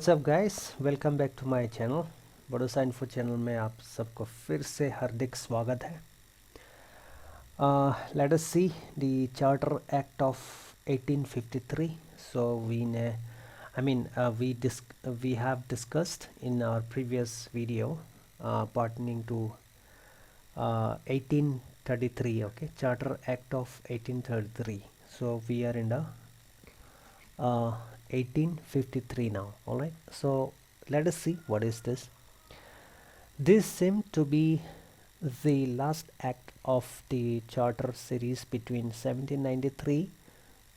What's up guys, welcome back to my channel बड़ो सा info channel में आप सबको फिर से हार्दिक स्वागत है। Let us see the charter act of 1853. So we have discussed in our previous video pertaining to 1833. Okay, Charter Act of 1833. So we are in the 1853 now. All right, so let us see what is this. This seemed to be the last act of the charter series between 1793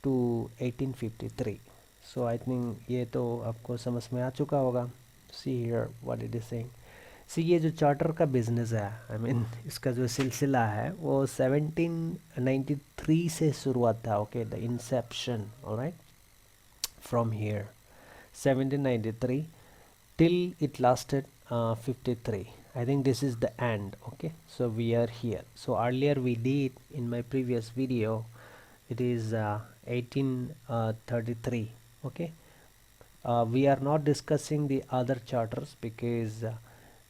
to 1853. So I think ये तो आपको समझ में आ चुका होगा. See here what it is saying. See, ये जो charter का बिजनेस है, I mean इसका जो सिलसिला है वो 1793 से शुरुआत था. Okay, the inception. All right, from here 1793 till it lasted 53. I think this is the end. Okay, so we are here. So earlier we did in my previous video, it is 1833. Okay, we are not discussing the other charters because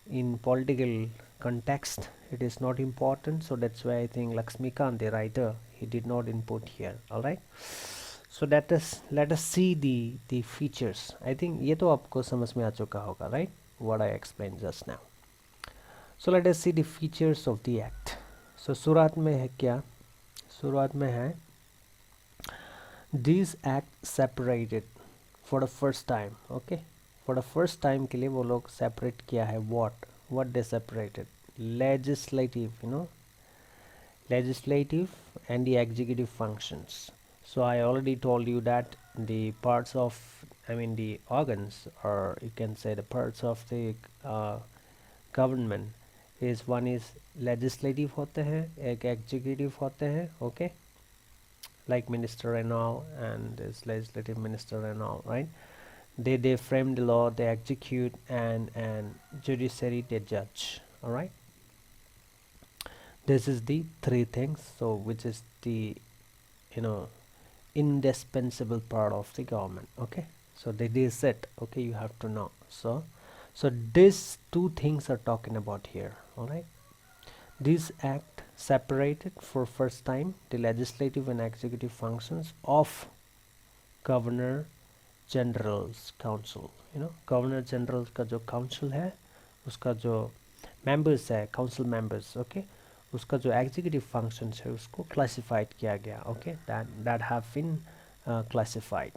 in political context it is not important, so that's why I think Lakshmikant, the writer, he did not input here. All right, so let us see the features. I think ये तो आपको समझ में आ चुका होगा, right, what I explained just now. So let us see the features of the act. So शुरुआत में है क्या? शुरुआत में है this act separated for the first time. Okay, for the first time के लिए वो लोग separate किया है. what they separated? Legislative, legislative and the executive functions. So I already told you that the parts of, the organs, or you can say the parts of the government is, one is legislative होते हैं, एक executive होते हैं. Okay, like minister and all, and this legislative minister and all, right? They frame the law, they execute, and judiciary they judge. All right, this is the three things. So which is the indispensable part of the government. Okay, so that is it. Okay, you have to know. So these two things are talking about here. All right, this act separated for first time the legislative and executive functions of governor general's council. Governor general का जो council है, उसका जो members है, council members. Okay, उसका जो executive functions है उसको classified किया गया. Okay, that have been classified.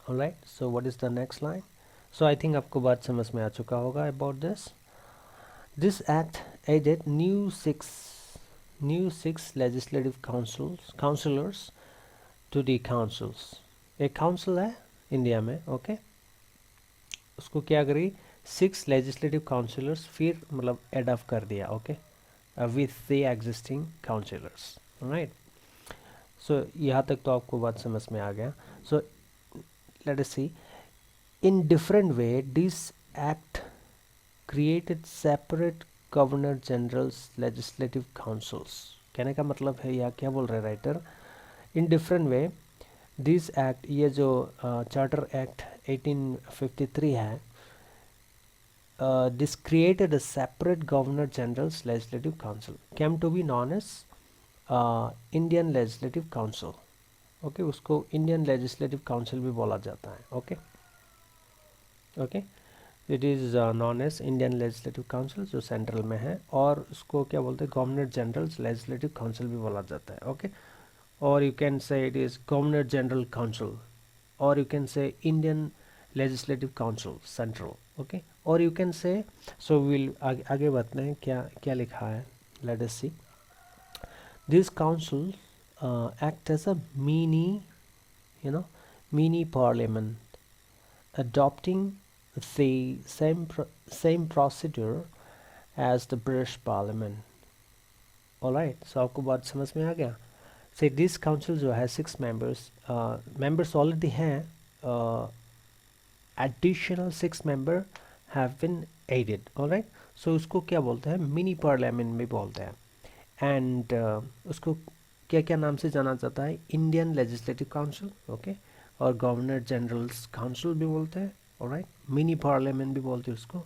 All right, so what is the next line? So I think आपको बात समझ में आ चुका होगा about this. This act added new six legislative councillors to the councils. एक council है इंडिया में. Okay, उसको क्या करी, 6 legislative councillors फिर मतलब add up कर दिया. Okay, with the existing councillors. Right, so यहाँ तक तो आपको बात समझ में आ गया. So let us see, in different way this act created separate governor general's legislative councils. कहने का मतलब है या क्या बोल रहे writer, in different way this act, ये जो charter act 1853 है, this created a separate governor general's legislative council, came to be known as Indian Legislative Council. Okay, उसको Indian Legislative Council भी बोला जाता है. Okay, it is known as Indian Legislative Council जो central में है, और उसको क्या बोलते हैं, गवर्नर जनरल्स लेजिस्लेटिव काउंसिल भी बोला जाता है. ओके, और you can say it is governor general council, और you can say Indian legislative council central. Okay, और you can say, so will आगे बढ़ते हैं, क्या लिखा है. Let us see, this council act as a mini parliament, adopting the same procedure as the British Parliament. All right, so आपको बात समझ में आ गया. Say this council जो है 6 members already हैं, additional 6 member have been added. All right, so उसको क्या बोलते हैं, मिनी पार्लियामेंट भी बोलते हैं. एंड उसको क्या क्या नाम से जाना जाता है, इंडियन लेजिस्लेटिव काउंसिल. ओके, और गवर्नर जनरल्स काउंसिल भी बोलते हैं, ऑलराइट, मिनी पार्लियामेंट भी बोलते हैं उसको।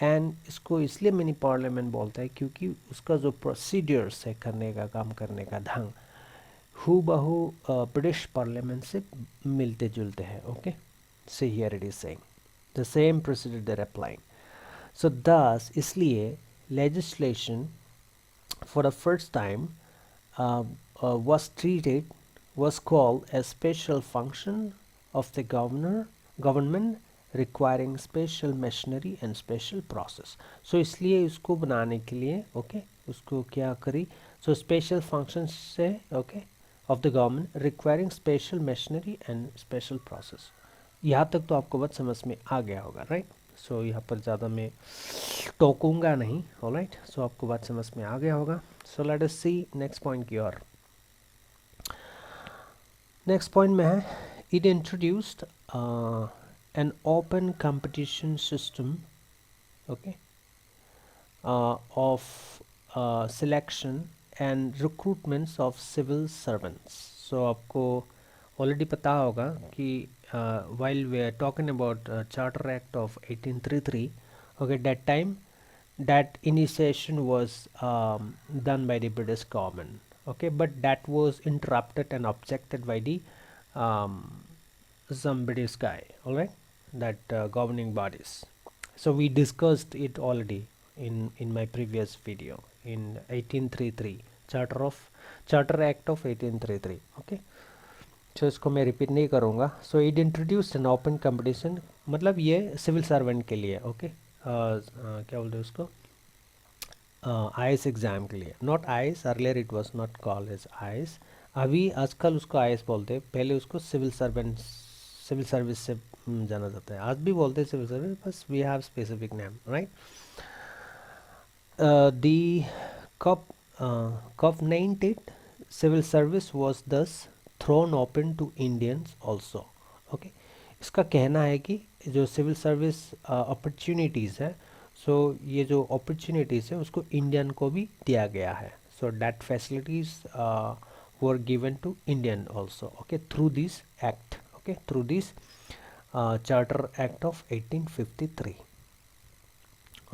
एंड इसको इसलिए मिनी पार्लियामेंट बोलता है क्योंकि उसका जो प्रोसीडियर्स है करने का, काम करने का ढंग हु बहू ब्रिटिश पार्लियामेंट से मिलते जुलते हैं। Okay, say here it is saying the same procedure there applying. So दस इसलिए legislation for the first time was called a special function of the government requiring special machinery and special process. So इसलिए इसको बनाने के लिए उसको क्या करी, so special functions से of the government requiring special machinery and special process. यहाँ तक तो आपको बात समझ में आ गया होगा, राइट? सो यहाँ पर ज़्यादा मैं टोकूंगा नहीं, ऑलराइट। सो आपको बात समझ में आ गया होगा। So let us see next point की ओर। नेक्स्ट पॉइंट में है it introduced an open competition system of selection and recruitments of civil servants. So आपको ऑलरेडी पता होगा कि while we are talking about Charter Act of 1833, that time that initiation was done by the British government, but that was interrupted and objected by the um, some British guy, all right, that governing bodies. So we discussed it already in my previous video in 1833 Charter Act of 1833, okay. सो इसको मैं repeat नहीं करूँगा। So it introduce N open competition, मतलब ये civil servant के लिए, क्या बोलते हैं उसको, आईएएस एग्ज़ाम के लिए, not IAS, earlier it was not called as IAS, अभी आजकल उसको आईएएस बोलते हैं, पहले उसको सिविल सर्विस से जाना जाता है, आज भी बोलते हैं सिविल सर्विस, बस we have specific name, right. द covenanted civil service was thus thrown open to Indians also, okay. इसका कहना है कि जो सिविल सर्विस अपॉर्चुनिटीज़ है, सो ये जो अपॉर्चुनिटीज़ है उसको इंडियन को भी दिया गया है। So that facilities were given to Indian also, okay, through this act, okay, through this charter act of 1853,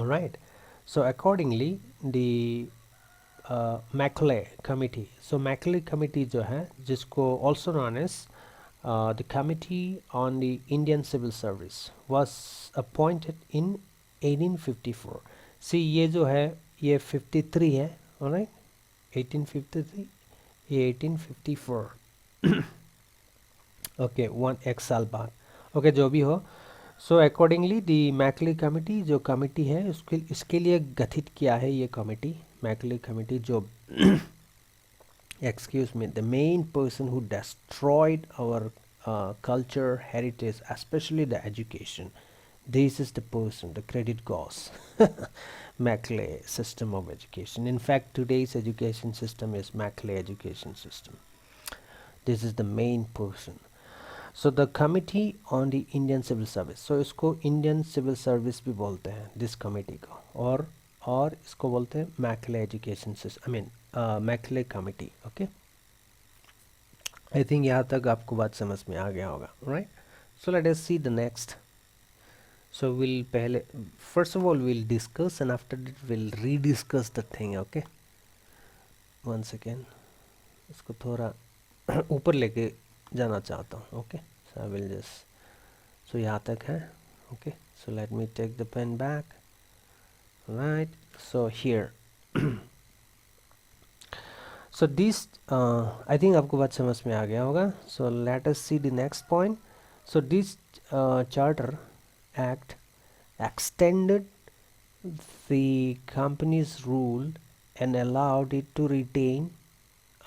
alright. So accordingly the Macaulay committee, so Macaulay committee जो है, जिसको also known as the committee on the Indian civil service, was appointed in 1854। See ये जो है ये 53 है, alright, 1853, ये 1854 okay, एक साल बाद, ओके, जो भी हो। सो अकॉर्डिंगली द मैकले कमिटी जो कमिटी है इसके लिए गठित किया है ये कमिटी, मैकले कमिटी, जो excuse me, the main person who destroyed our culture, heritage, especially the education. This is the person, the credit goes. Macaulay system of education. In fact, today's education system is Macaulay education system. This is the main person. So the committee on the Indian civil service. So इसको Indian civil service भी बोलते हैं, this committee को, और इसको बोलते हैं Macaulay education system, I mean Macaulay committee, okay. I think यहाँ तक आपको बात समझ में आ गया होगा, right. So let us see the next. So will पहले first of all will discuss and after that will rediscuss the thing, okay. One second, इसको थोड़ा ऊपर लेके जाना चाहता हूँ, okay. So I will just, so यहाँ तक है, okay. So let me take the pain back, right, so here so this I think आपको बात समझ में आ गया होगा। so let us see the next point. so this charter act extended the company's rule and allowed it to retain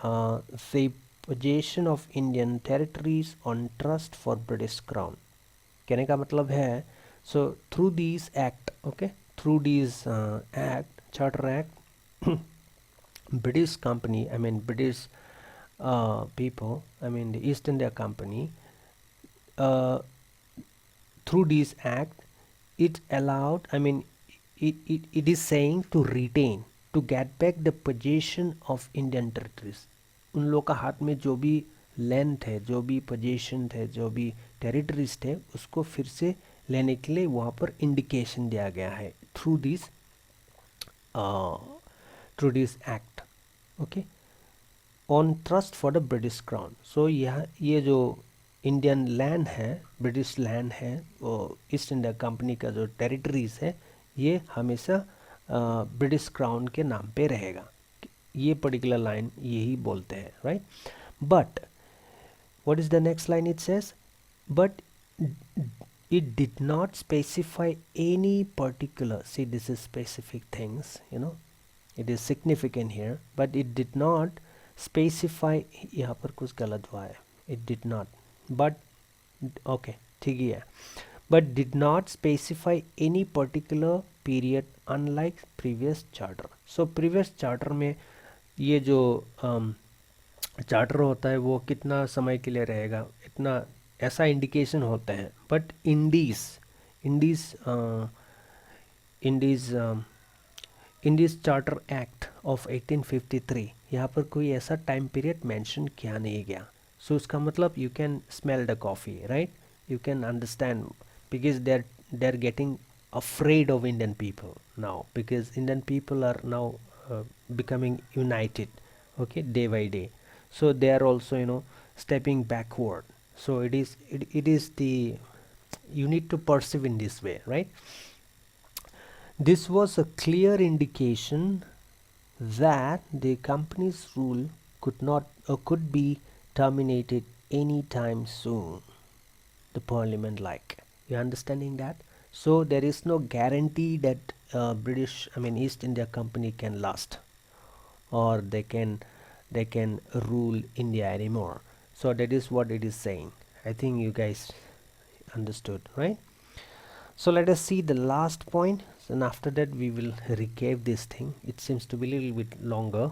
the possession of Indian territories on trust for British crown. कहने का मतलब है, so through this act, okay, through this act, charter act, British company, I mean British people, I mean the East India Company, through this act it allowed, I mean it is saying to retain, to get back the possession of Indian territories. उन लोग का हाथ में जो भी land थे, जो भी पोजीशन थे, जो भी टेरिटरीज थे, उसको फिर से लेने के लिए वहाँ पर इंडिकेशन दिया गया है through this act, okay, on trust for the British crown. So ये जो इंडियन लैंड है, ब्रिटिश लैंड है, वो ईस्ट इंडिया कंपनी का जो टेरिटरीज है, ये हमेशा ब्रिटिश क्राउन के नाम पे रहेगा। ये पर्टिकुलर लाइन यही बोलते हैं, right. But what is the next line? It says, but it did not specify any particular, see this is specific things, it is significant here, but it did not specify, यहाँ पर कुछ गलत हुआ है, it did not, but okay ठीक ही है, but did not specify any particular period unlike previous charter। so previous charter में ये जो चार्टर होता है वो कितना समय के लिए रहेगा, इतना ऐसा इंडिकेशन होता है। But Indies charter act of 1853, यहाँ पर कोई ऐसा टाइम पीरियड मेंशन किया नहीं गया। सो उसका मतलब you can smell the coffee, right, you can understand, because they are getting afraid of Indian people now, because Indian people are now becoming united, okay, day by day. So they are also stepping backward. So it is the, you need to perceive in this way, right. This was a clear indication that the company's rule could be terminated any time soon, the parliament like, you understanding that. So there is no guarantee that East India Company can last, or they can rule India anymore. So that is what it is saying. I think you guys understood, right? So let us see the last point, and after that we will recap this thing. It seems to be a little bit longer,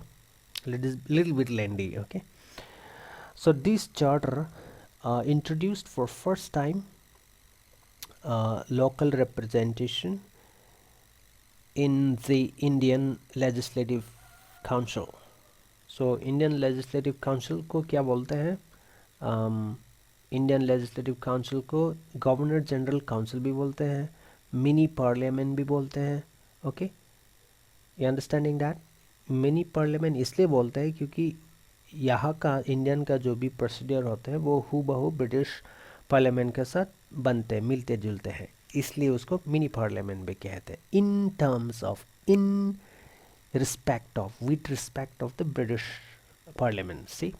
little bit lengthy, okay. So this charter introduced for first time local representation in the Indian Legislative Council. So Indian Legislative Council को क्या बोलते हैं? Indian Legislative Council को Governor General Council भी बोलते हैं, mini parliament भी बोलते हैं, okay, you understanding that. Mini parliament इसलिए बोलते हैं क्योंकि यहाँ का इंडियन का जो भी प्रोसीजर होते हैं वो हूबहू ब्रिटिश पार्लियामेंट के साथ बनते हैं, मिलते जुलते हैं, इसलिए उसको मिनी पार्लियामेंट भी कहते हैं। In terms of, in respect of, with respect of the British parliament, see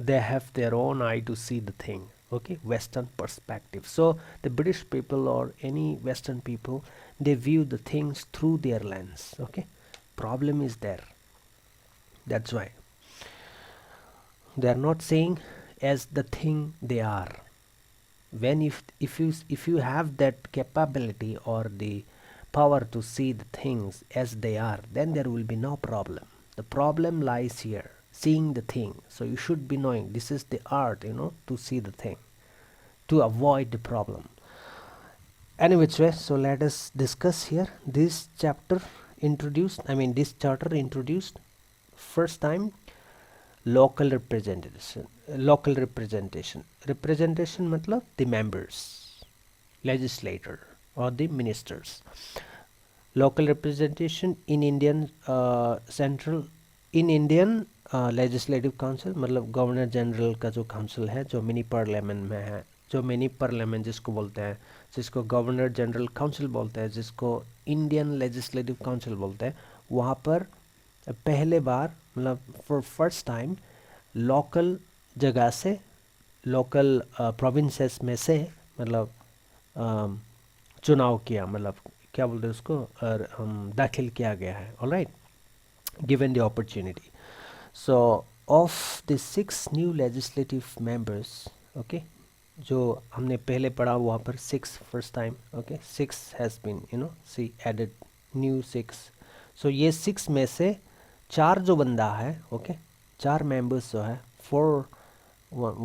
they have their own eye to see the thing, okay, western perspective. So the British people or any western people, they view the things through their lens, okay. Problem is there, that's why they are not saying as the thing they are. When if you have that capability or the power to see the things as they are, then there will be no problem. The problem lies here, seeing the thing. So you should be knowing this is the art, to see the thing, to avoid the problem. Any which way, so let us discuss here. This chapter introduced, this charter introduced first time local representation. Representation matlab the members, legislator or the ministers. Local representation in Indian legislative council, मतलब governor general का जो council है, जो mini parliament में है, जो mini parliament जिसको बोलते हैं, जिसको गवर्नर जनरल काउंसिल बोलते हैं, जिसको इंडियन लेजिस्लेटिव काउंसिल बोलते हैं, वहाँ पर पहले बार, मतलब फॉर फर्स्ट टाइम लोकल जगह से, लोकल प्रोविंसेस में से, मतलब चुनाव किया, मतलब क्या बोलते हैं उसको, दाखिल किया गया है, alright, given the opportunity. So of the 6 new legislative members, okay, जो हमने पहले पढ़ा वहाँ पर 6 first time, okay, 6 has been see added new 6. So ये 6 में से 4 जो बंदा है, okay, 4 members जो है, 4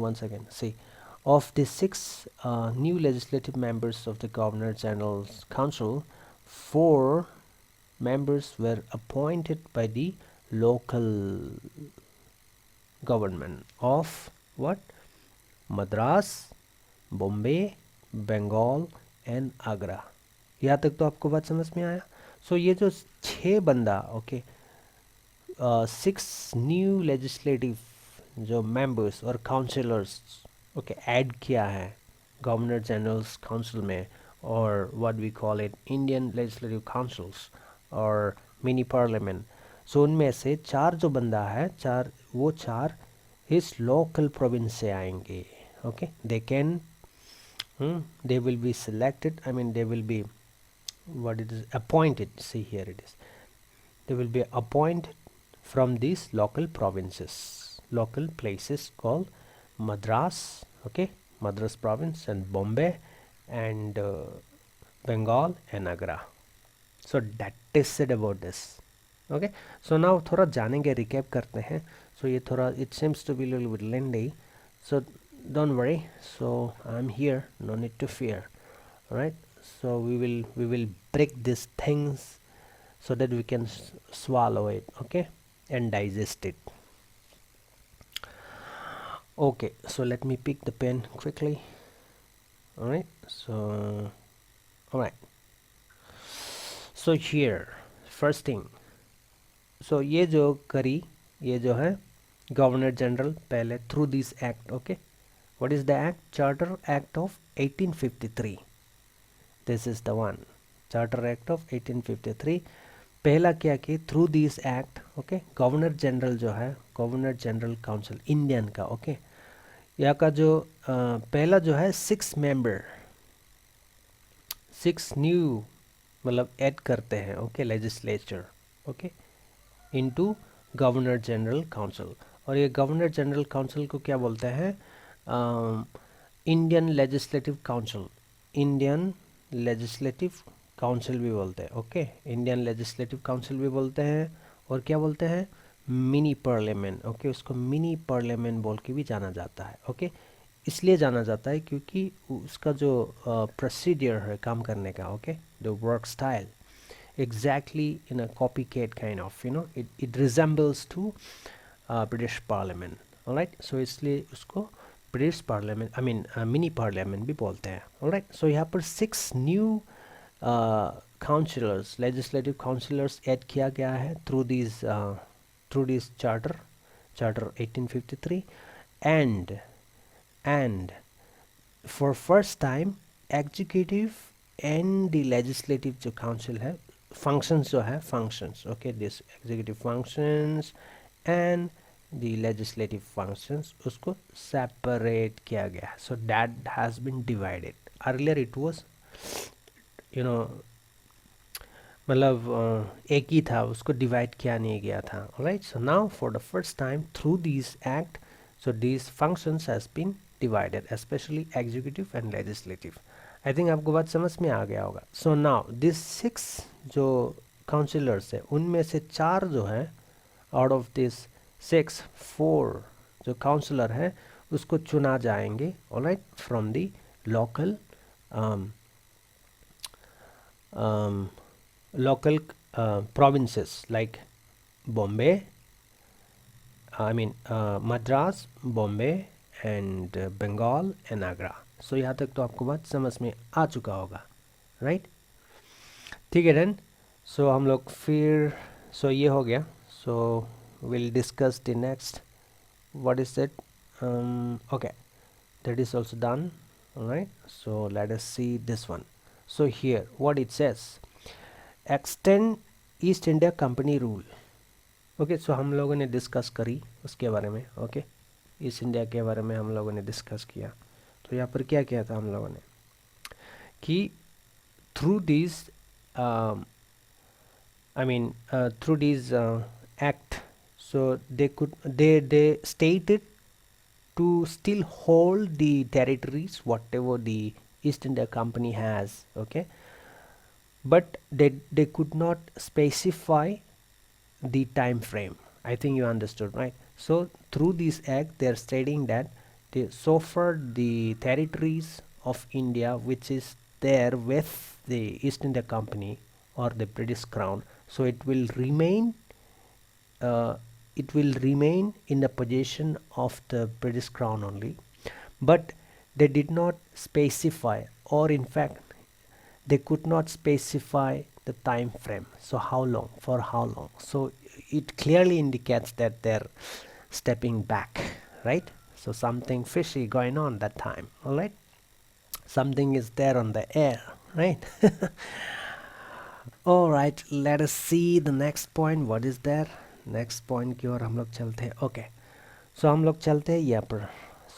once again see of the 6 new legislative members of the Governor General's Council, 4 members were appointed by the local government of what? Madras, Bombay, Bengal and Agra. यहाँ तक तो आपको बात समझ में आया। सो ये जो 6 बंदा, ओके, 6 न्यू लेजिस्लेटिव जो मेंबर्स और काउंसिलर्स, ओके, ऐड किया है गवर्नर जनरल्स काउंसिल में, और what we call it Indian legislative councils और मिनी पार्लियामेंट। सो उनमें से 4 जो बंदा है, 4 वो 4 इस लोकल प्रोविंस से आएंगे। Okay, they can they will be selected, I mean they will be what it is appointed, see here it is, they will be appointed from these local provinces, local places called Madras, okay, Madras province and Bombay and Bengal and Agra. So that is said about this. Okay, so now थोड़ा जानेंगे, recap करते हैं. So ये थोड़ा it seems to be a little bit lengthy, so don't worry, so I'm here, no need to fear. All right, so we will break these things so that we can swallow it, okay, and digest it. Okay, so let me pick the pen quickly. All right, so all right, so here first thing, so ये जो करी, ये जो है governor general पहले through this act, okay, what is the act? Charter Act of 1853. This is the one, Charter Act of 1853. पहला क्या कि through this act, okay, governor general जो है, गवर्नर जनरल काउंसिल इंडियन का, ओके, यहाँ का जो पहला जो है 6 मेंबर, 6 न्यू मतलब ऐड करते हैं, okay, legislature, okay, into governor general council. और ये गवर्नर जनरल काउंसिल को क्या बोलते हैं? Indian legislative council, Indian legislative council भी बोलते हैं, ओके, इंडियन लेजिस्लेटिव काउंसिल भी बोलते हैं। और क्या बोलते हैं? मिनी पार्लियामेंट, ओके, उसको मिनी पार्लियामेंट बोल के भी जाना जाता है, ओके, इसलिए जाना जाता है क्योंकि उसका जो प्रोसीजर है काम करने का, okay, the work style exactly in a copycat kind of, you know, it resembles to British Parliament. All right, so इसलिए उसको British parliament, I mean mini parliament भी बोलते हैं। ऑलराइट, सो यहाँ पर 6 new councillors, legislative councillors add किया गया है through this charter 1853, and for first time executive and the legislative जो काउंसिल है, फंक्शंस जो है, functions, okay, this executive functions and the legislative functions, उसको सेपरेट किया गया। So that has been divided. Earlier it was, you know, मतलब एक ही था, उसको डिवाइड किया नहीं गया था। Alright, so now for the first time through this act, so this functions has been divided, specially executive and legislative. I think आपको बात समझ में आ गया होगा। सो नाउ दिस 6 जो काउंसिलर्स है, उनमें से 4 जो है, आउट ऑफ दिस 6, 4 जो काउंसलर है उसको चुना जाएंगे, alright, from the local local provinces like Bombay, I mean Madras, Bombay and Bengal and Agra. So यहाँ तक तो आपको बात समझ में आ चुका होगा, राइट? ठीक है डन। सो हम लोग फिर, सो ये हो गया। सो we'll discuss the next, what is it, okay, that is also done. All right, so let us see this one. So here what it says, extend East India Company rule, okay, so हम लोगों ने discuss करी उसके बारे में, okay, east India के बारे में हम लोगों ने डिस्कस किया। तो यहाँ पर क्या किया था हम लोगों ने कि through this I mean through this act, so they stated to still hold the territories whatever the East India Company has, okay, but they could not specify the time frame. I think you understood, right? So through this act they are stating that so far the territories of India which is there with the East India Company or the British Crown, so it will remain in the possession of the British Crown only, but they did not specify, or in fact they could not specify the time frame. So how long, for how long? So it clearly indicates that they're stepping back, right? So something fishy going on that time. All right, something is there on the air, right? All right, let us see the next point. What is there? Next point की ओर हम लोग चलते हैं. Okay, so हम लोग चलते हैं यहाँ पर.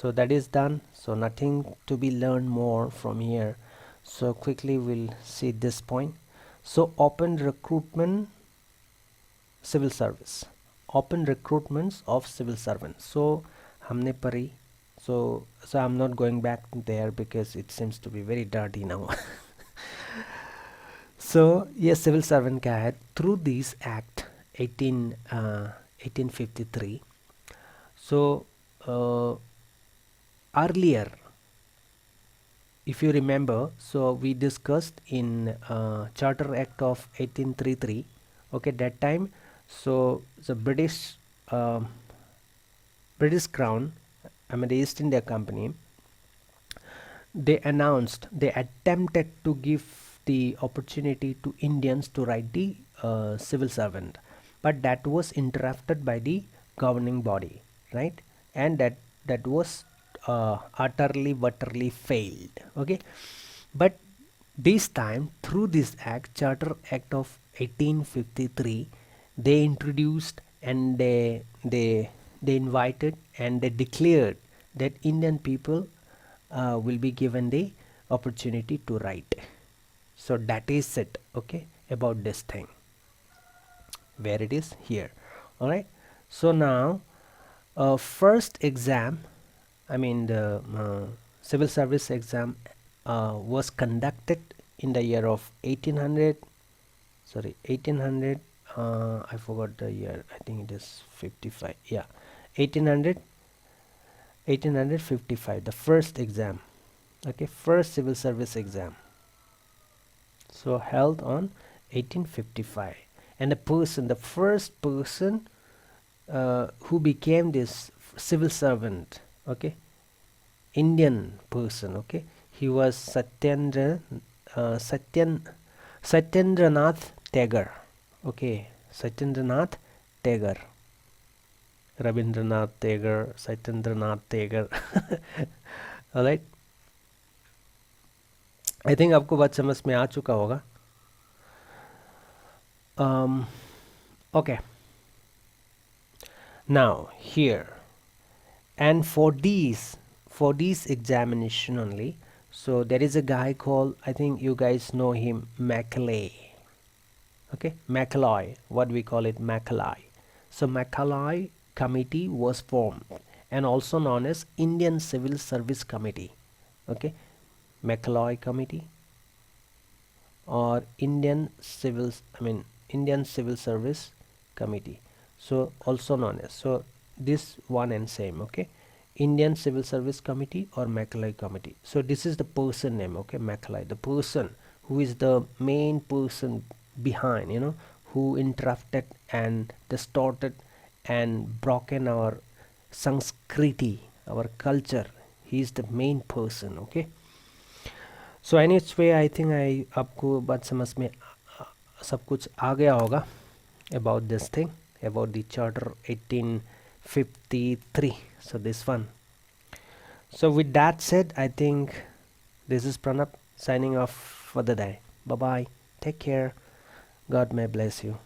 So that is done. So nothing to be learned more from here. So quickly we'll see this point. So open recruitment civil service, open recruitments of civil servants. So हमने पढ़ी. So I'm not going back there because it seems to be very dirty now. So ये civil servant क्या है? Through this act 1853. So earlier, if you remember, so we discussed in Charter Act of 1833. Okay, that time, so the British Crown, I mean the East India Company, they attempted to give the opportunity to Indians to write the civil servant, but that was interrupted by the governing body, right? And that was utterly failed. Okay, but this time through this act, Charter Act of 1853, they introduced and they invited and they declared that Indian people will be given the opportunity to write. So that is it. Okay, about this thing, where it is here. All right, so now first exam, I mean the civil service exam was conducted in the year of 1800. I forgot the year. I think it is 55. Yeah, 1855, the first exam. Okay, first civil service exam, so held on 1855. And the first person who became this civil servant, okay, Indian person, okay, he was Satyendranath Tagore. Okay, Satyendranath Tagore, Rabindranath Tagore, Satyendranath Tagore. All right, I think आपको बात समझ में आ चुका होगा. Okay, now here, and for these examination only, so there is a guy called, I think you guys know him, Macaulay. Okay, Macaulay, what we call it, Macaulay. So Macaulay committee was formed and also known as Indian Civil Service Committee. Okay, Macaulay committee or Indian Civil Service Committee, so also known as, so this one and same. Okay, Indian Civil Service Committee or Macaulay committee. So this is the person name. Okay, Macaulay, the person who is the main person behind, who interrupted and distorted and broken our Sanskriti, our culture. He is the main person. Okay, so anyway, I think आपको बात समझ में सब कुछ आ गया होगा about this thing, about the Charter 1853. So this one. So with that said, I think this is Pranab signing off for the day. Bye bye, take care, God may bless you.